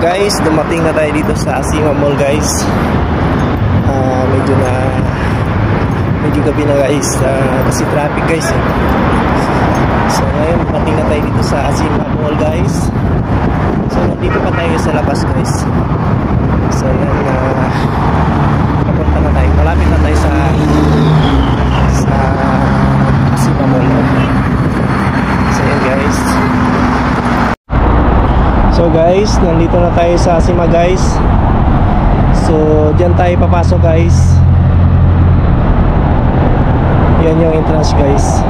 guys, dumating na tayo dito sa Asima Mall guys. Medyo gabi na guys, kasi traffic guys eh. So ngayon dumating na tayo dito sa Asima Mall guys. So nandito pa tayo sa labas guys. So yan, papunta na tayo, malapit na tayo sa Asima Mall. So yan guys. So guys, nandito na tayo sa Asima guys. So dyan tayo papasok guys. Yan yung entrance guys.